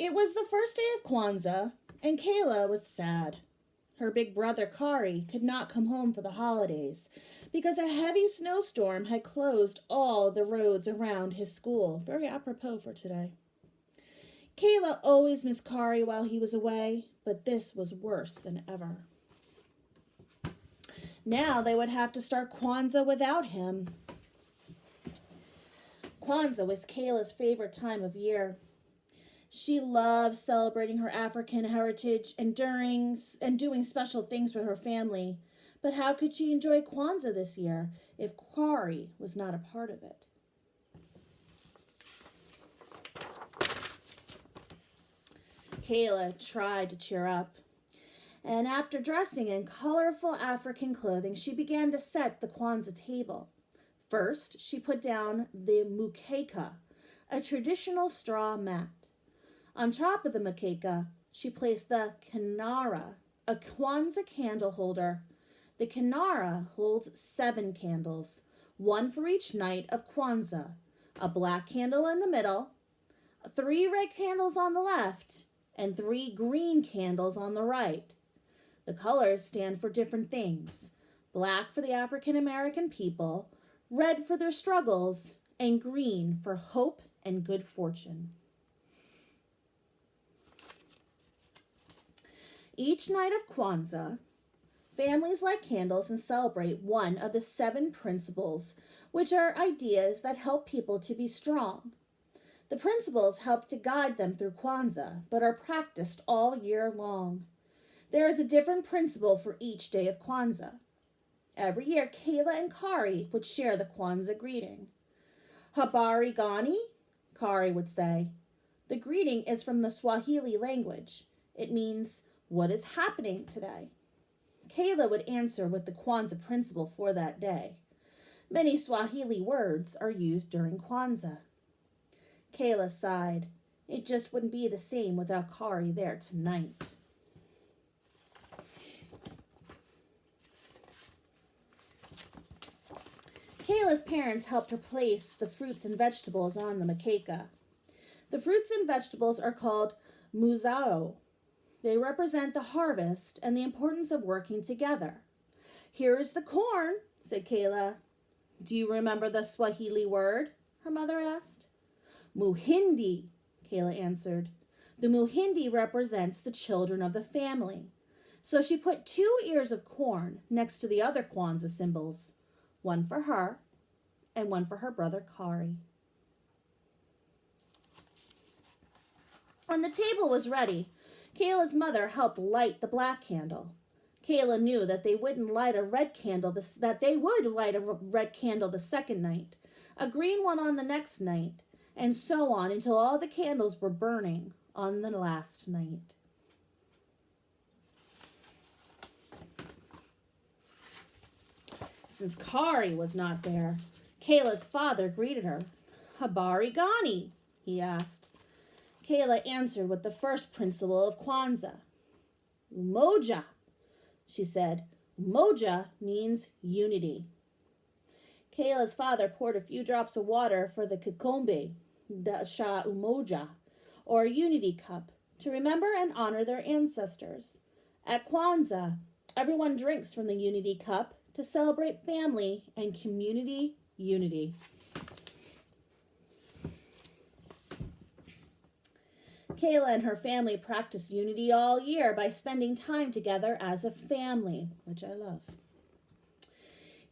It was the first day of Kwanzaa, and Kayla was sad. Her big brother Kari could not come home for the holidays because a heavy snowstorm had closed all the roads around his school. Very apropos for today. Kayla always missed Kari while he was away, but this was worse than ever. Now they would have to start Kwanzaa without him. Kwanzaa was Kayla's favorite time of year. She loved celebrating her African heritage and doing special things with her family. But how could she enjoy Kwanzaa this year if Kari was not a part of it? Kayla tried to cheer up, and after dressing in colorful African clothing, she began to set the Kwanzaa table. First, she put down the mukeka, a traditional straw mat. On top of the mukeka, she placed the kinara, a Kwanzaa candle holder. The kinara holds 7 candles, one for each night of Kwanzaa, a black candle in the middle, 3 red candles on the left, and 3 green candles on the right. The colors stand for different things: black for the African American people, red for their struggles, and green for hope and good fortune. Each night of Kwanzaa, families light candles and celebrate one of the 7 principles, which are ideas that help people to be strong. The principles help to guide them through Kwanzaa, but are practiced all year long. There is a different principle for each day of Kwanzaa. Every year, Kayla and Kari would share the Kwanzaa greeting. Habari gani, Kari would say. The greeting is from the Swahili language. It means, what is happening today? Kayla would answer with the Kwanzaa principle for that day. Many Swahili words are used during Kwanzaa. Kayla sighed. It just wouldn't be the same without Kari there tonight. Kayla's parents helped her place the fruits and vegetables on the mukeka. The fruits and vegetables are called muzao. They represent the harvest and the importance of working together. Here is the corn, said Kayla. Do you remember the Swahili word? Her mother asked. Muhindi, Kayla answered. The muhindi represents the children of the family. So she put 2 ears of corn next to the other Kwanzaa symbols, one for her and one for her brother Kari. When the table was ready, Kayla's mother helped light the black candle. Kayla knew that they would light a red candle the second night, a green one on the next night, and so on until all the candles were burning on the last night. Since Kari was not there, Kayla's father greeted her. Habari gani? He asked. Kayla answered with the first principle of Kwanzaa. Umoja, she said. Umoja means unity. Kayla's father poured a few drops of water for the kikombe, sha umoja, or unity cup, to remember and honor their ancestors. At Kwanzaa, everyone drinks from the unity cup to celebrate family and community unity. Kayla and her family practice unity all year by spending time together as a family, which I love.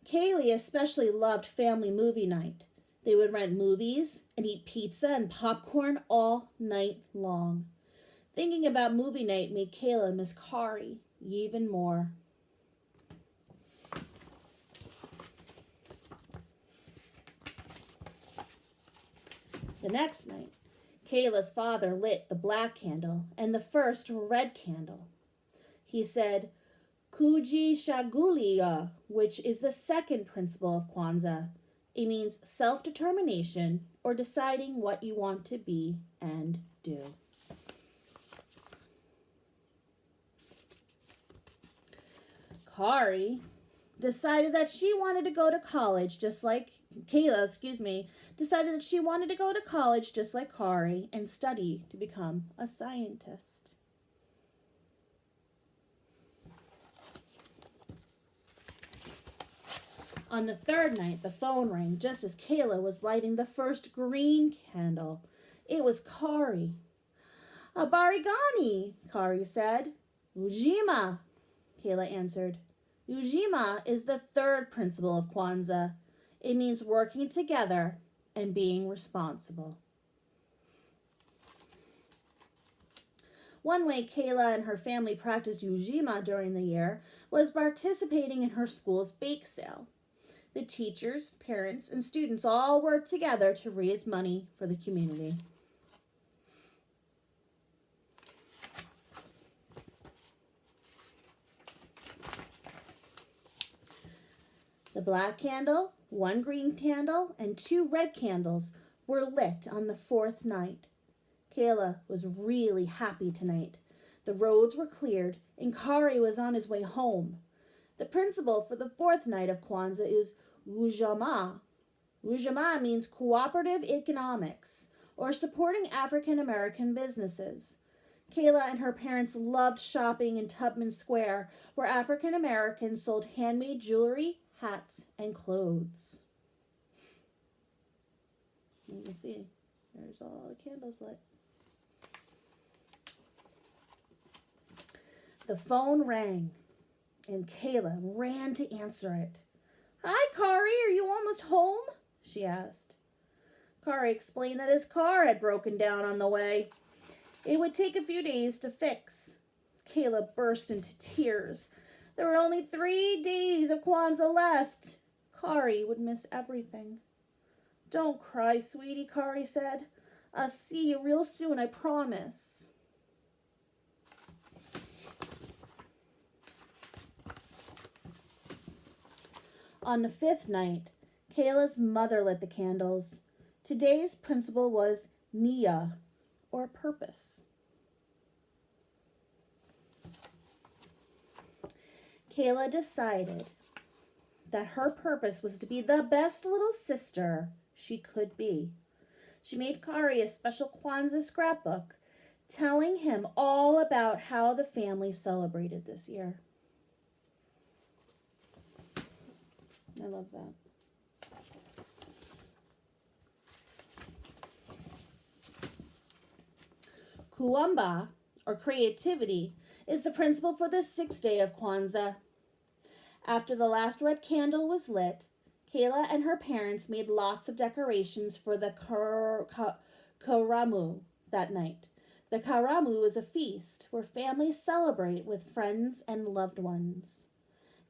Kaylee especially loved family movie night. They would rent movies and eat pizza and popcorn all night long. Thinking about movie night made Kayla miss Kari even more. The next night, Kayla's father lit the black candle and the first red candle. He said, Kujishagulia, which is the second principle of Kwanzaa. It means self-determination or deciding what you want to be and do. Kari decided that she wanted to go to college just like Kayla, decided that she wanted to go to college just like Kari and study to become a scientist. On the third night, the phone rang just as Kayla was lighting the first green candle. It was Kari. "Abarigani," Kari said. "Ujima," Kayla answered. Ujima is the third principle of Kwanzaa. It means working together and being responsible. One way Kayla and her family practiced Ujima during the year was participating in her school's bake sale. The teachers, parents, and students all worked together to raise money for the community. The black candle, 1 green candle, and 2 red candles were lit on the 4th night. Kayla was really happy tonight. The roads were cleared, and Kari was on his way home. The principle for the 4th night of Kwanzaa is Ujama. Ujama means cooperative economics, or supporting African American businesses. Kayla and her parents loved shopping in Tubman Square, where African Americans sold handmade jewelry, hats, and clothes. You can see, there's all the candles lit. The phone rang, and Kayla ran to answer it. "Hi, Kari, are you almost home?" she asked. Kari explained that his car had broken down on the way. It would take a few days to fix. Kayla burst into tears. There were only 3 days of Kwanzaa left. Kari would miss everything. "Don't cry, sweetie," Kari said. "I'll see you real soon, I promise." On the 5th night, Kayla's mother lit the candles. Today's principle was Nia, or purpose. Kayla decided that her purpose was to be the best little sister she could be. She made Kari a special Kwanzaa scrapbook, telling him all about how the family celebrated this year. I love that. Kuamba, or creativity, is the principle for the 6th day of Kwanzaa. After the last red candle was lit, Kayla and her parents made lots of decorations for the Karamu that night. The Karamu is a feast where families celebrate with friends and loved ones.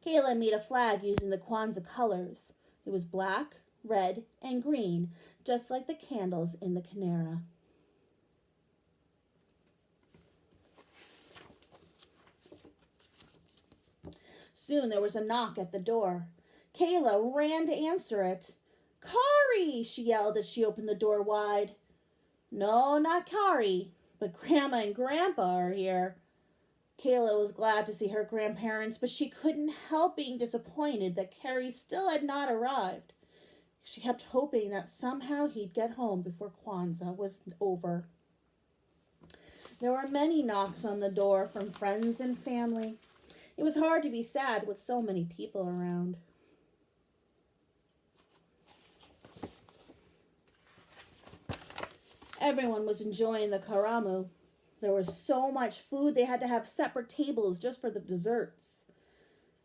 Kayla made a flag using the Kwanzaa colors. It was black, red, and green, just like the candles in the Kinara. Soon there was a knock at the door. Kayla ran to answer it. "Kari!" she yelled as she opened the door wide. "No, not Kari, but Grandma and Grandpa are here." Kayla was glad to see her grandparents, but she couldn't help being disappointed that Kari still had not arrived. She kept hoping that somehow he'd get home before Kwanzaa was over. There were many knocks on the door from friends and family. It was hard to be sad with so many people around. Everyone was enjoying the karamu. There was so much food they had to have separate tables just for the desserts.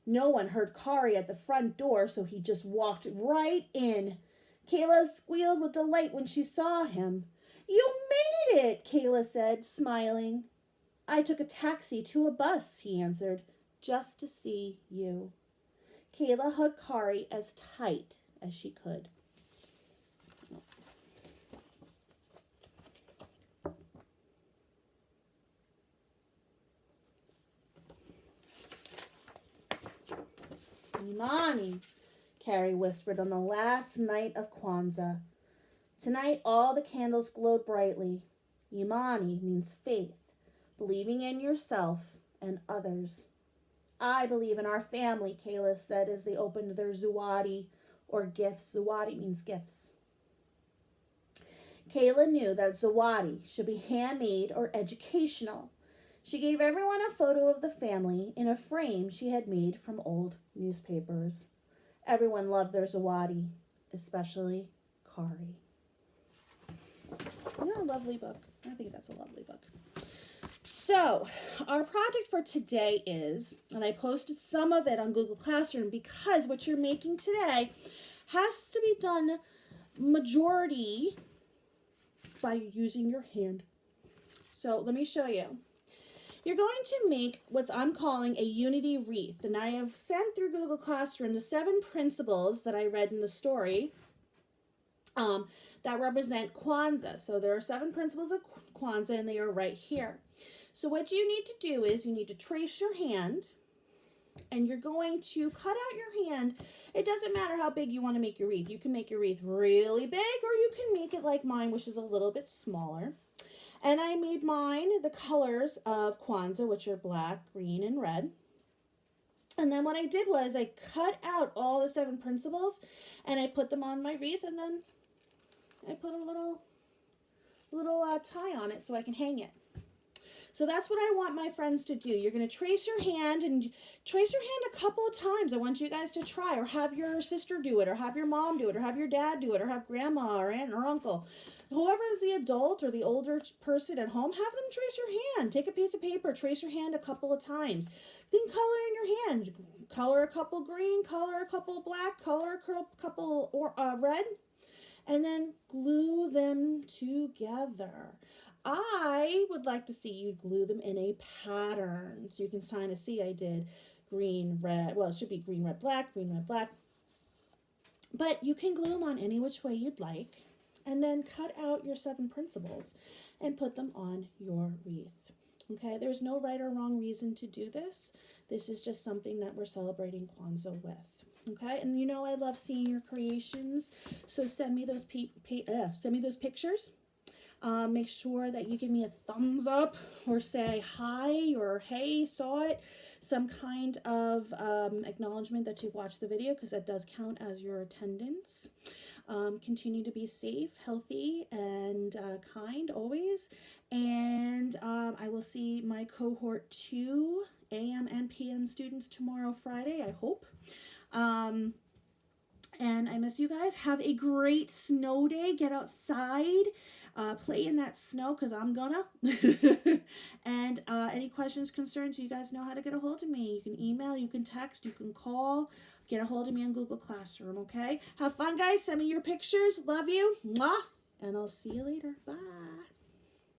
No one heard Kari at the front door, so he just walked right in. Kayla squealed with delight when she saw him. "You made it," Kayla said, smiling. "I took a taxi to a bus," he answered, "just to see you." Kayla hugged Kari as tight as she could. "Imani," Kari whispered on the last night of Kwanzaa. Tonight all the candles glowed brightly. Imani means faith, believing in yourself and others. "I believe in our family," Kayla said as they opened their zawadi, or gifts. Zawadi means gifts. Kayla knew that zawadi should be handmade or educational. She gave everyone a photo of the family in a frame she had made from old newspapers. Everyone loved their zawadi, especially Kari. Yeah, lovely book. I think that's a lovely book. So, our project for today is, and I posted some of it on Google Classroom because what you're making today has to be done majority by using your hand. So, let me show you. You're going to make what I'm calling a unity wreath, and I have sent through Google Classroom the 7 principles that I read in the story that represent Kwanzaa. So there are 7 principles of Kwanzaa, and they are right here. So what you need to do is you need to trace your hand, and you're going to cut out your hand. It doesn't matter how big you want to make your wreath. You can make your wreath really big, or you can make it like mine, which is a little bit smaller. And I made mine the colors of Kwanzaa, which are black, green, and red. And then what I did was I cut out all the 7 principles, and I put them on my wreath, and then I put a little tie on it so I can hang it. So that's what I want my friends to do. You're going to trace your hand, and trace your hand a couple of times. I want you guys to try, or have your sister do it, or have your mom do it, or have your dad do it, or have grandma or aunt or uncle. Whoever is the adult or the older person at home, have them trace your hand. Take a piece of paper, trace your hand a couple of times. Then color in your hand. Color a couple green, color a couple black, color a couple red, and then glue them together. I would like to see you glue them in a pattern. So you can kind of see I did green, red. Well, it should be green, red, black, green, red, black. But you can glue them on any which way you'd like. And then cut out your 7 principles and put them on your wreath. Okay, there's no right or wrong reason to do this. This is just something that we're celebrating Kwanzaa with. Okay, and you know I love seeing your creations. So send me those pictures. Make sure that you give me a thumbs up, or say hi, or hey, saw it. Some kind of acknowledgement that you've watched the video, because that does count as your attendance. Continue to be safe, healthy, and kind always. And I will see my cohort 2 AM and PM students tomorrow, Friday, I hope. And I miss you guys. Have a great snow day. Get outside. Play in that snow, because I'm gonna. And any questions, concerns, you guys know how to get a hold of me. You can email, you can text, you can call. Get a hold of me on Google Classroom, okay? Have fun, guys. Send me your pictures. Love you. Mwah. And I'll see you later. Bye.